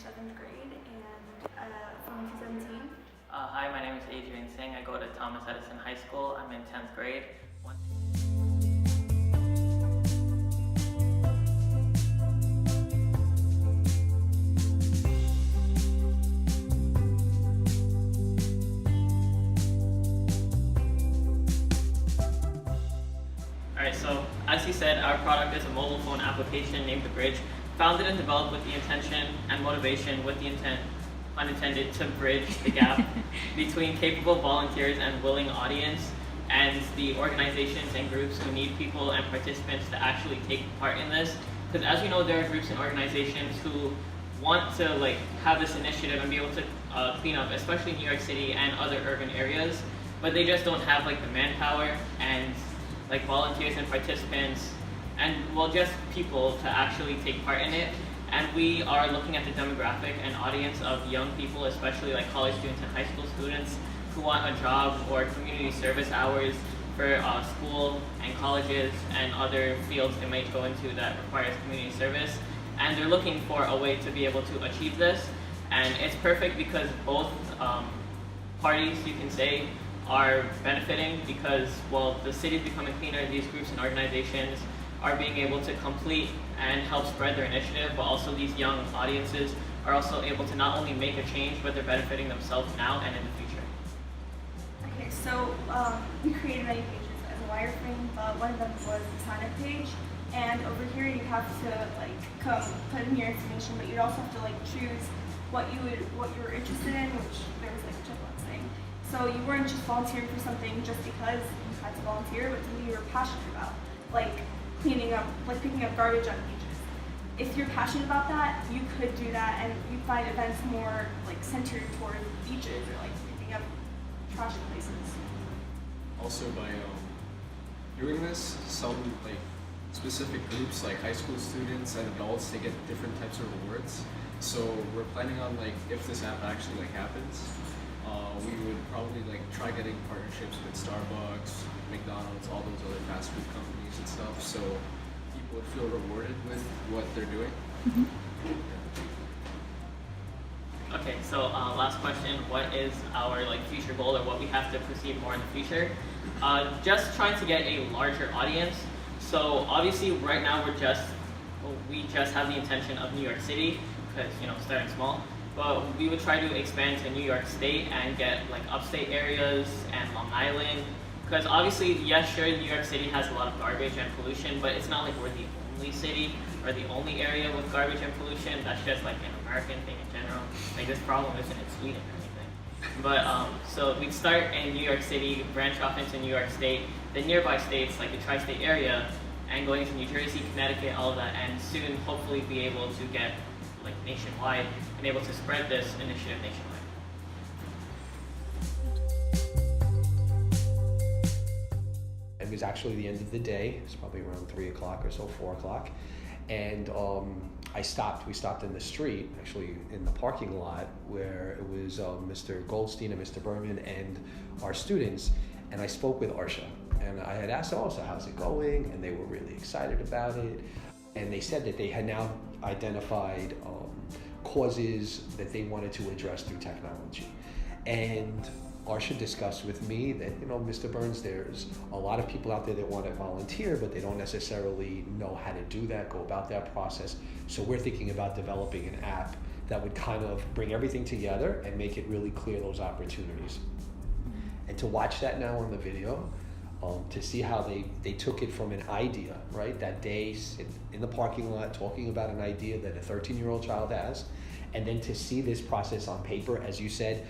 7th grade and from 2017. Hi, my name is Adrian Singh. I go to Thomas Edison High School. I'm in 10th grade. Alright, so as he said, our product is a mobile phone application named The Bridge, founded and developed with the intention and motivation with the intent, unintended, to bridge the gap between capable volunteers and willing audience and the organizations and groups who need people and participants to actually take part in this. Because as we know, there are groups and organizations who want to have this initiative and be able to clean up, especially New York City and other urban areas, but they just don't have the manpower and volunteers and participants and just people to actually take part in it. And we are looking at the demographic and audience of young people, especially college students and high school students who want a job or community service hours for school and colleges and other fields they might go into that requires community service. And they're looking for a way to be able to achieve this. And it's perfect because both parties, you can say, are benefiting because, the city's becoming cleaner, these groups and organizations are being able to complete and help spread their initiative, but also these young audiences are also able to not only make a change, but they're benefiting themselves now and in the future. Okay, so we created many pages as a wireframe, but one of them was the sign-up page. And over here you have to come put in your information, but you'd also have to choose what you're interested in, which there was a checklist thing. So you weren't just volunteering for something just because you had to volunteer, but something you were passionate about, cleaning up, picking up garbage on beaches. If you're passionate about that, you could do that, and you find events more centered toward beaches or picking up trash places. Also, by doing this, some specific groups like high school students and adults, they get different types of rewards. So we're planning on if this app actually happens, we would probably try getting partnerships with Starbucks, McDonald's, all those other fast food companies and stuff, so people would feel rewarded with what they're doing. Mm-hmm. Okay, so last question, what is our future goal or what we have to proceed more in the future? Just trying to get a larger audience. So obviously right now we just have the intention of New York City because starting small. But we would try to expand to New York State and get upstate areas and Long Island. Because obviously, yes, sure, New York City has a lot of garbage and pollution, but it's not we're the only city or the only area with garbage and pollution. That's just an American thing in general. This problem isn't in Sweden or anything. But so we'd start in New York City, branch off into New York State, the nearby states like the tri-state area, and going to New Jersey, Connecticut, all of that, and soon hopefully be able to get nationwide and able to spread this initiative nationwide. It was actually the end of the day. It was probably around 3 o'clock or so, 4 o'clock. And we stopped in the street, actually in the parking lot where it was Mr. Goldstein and Mr. Berman and our students. And I spoke with Arsha. And I had asked them, so how's it going? And they were really excited about it. And they said that they had now identified causes that they wanted to address through technology. And Arsha discussed with me that, Mr. Burns, there's a lot of people out there that want to volunteer, but they don't necessarily know how to do that, go about that process. So we're thinking about developing an app that would kind of bring everything together and make it really clear those opportunities. And to watch that now on the video, to see how they took it from an idea, right? That day sit in the parking lot talking about an idea that a 13-year-old child has, and then to see this process on paper, as you said,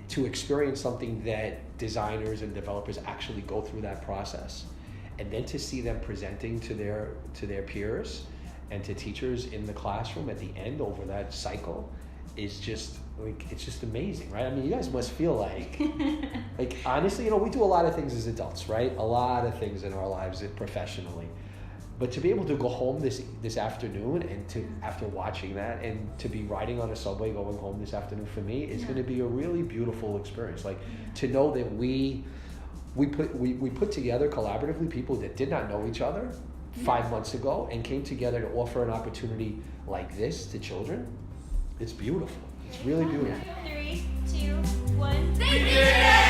to experience something that designers and developers actually go through that process, and then to see them presenting to their peers and to teachers in the classroom at the end over that cycle is just it's just amazing, right? I mean, you guys must feel like honestly, we do a lot of things as adults, right? A lot of things in our lives professionally. But to be able to go home this afternoon and to, after watching that, and to be riding on a subway going home this afternoon for me is going to be a really beautiful experience. To know that we put together collaboratively people that did not know each other 5 months ago and came together to offer an opportunity like this to children. It's beautiful. It's really beautiful. 3, 2, 1. Thank you!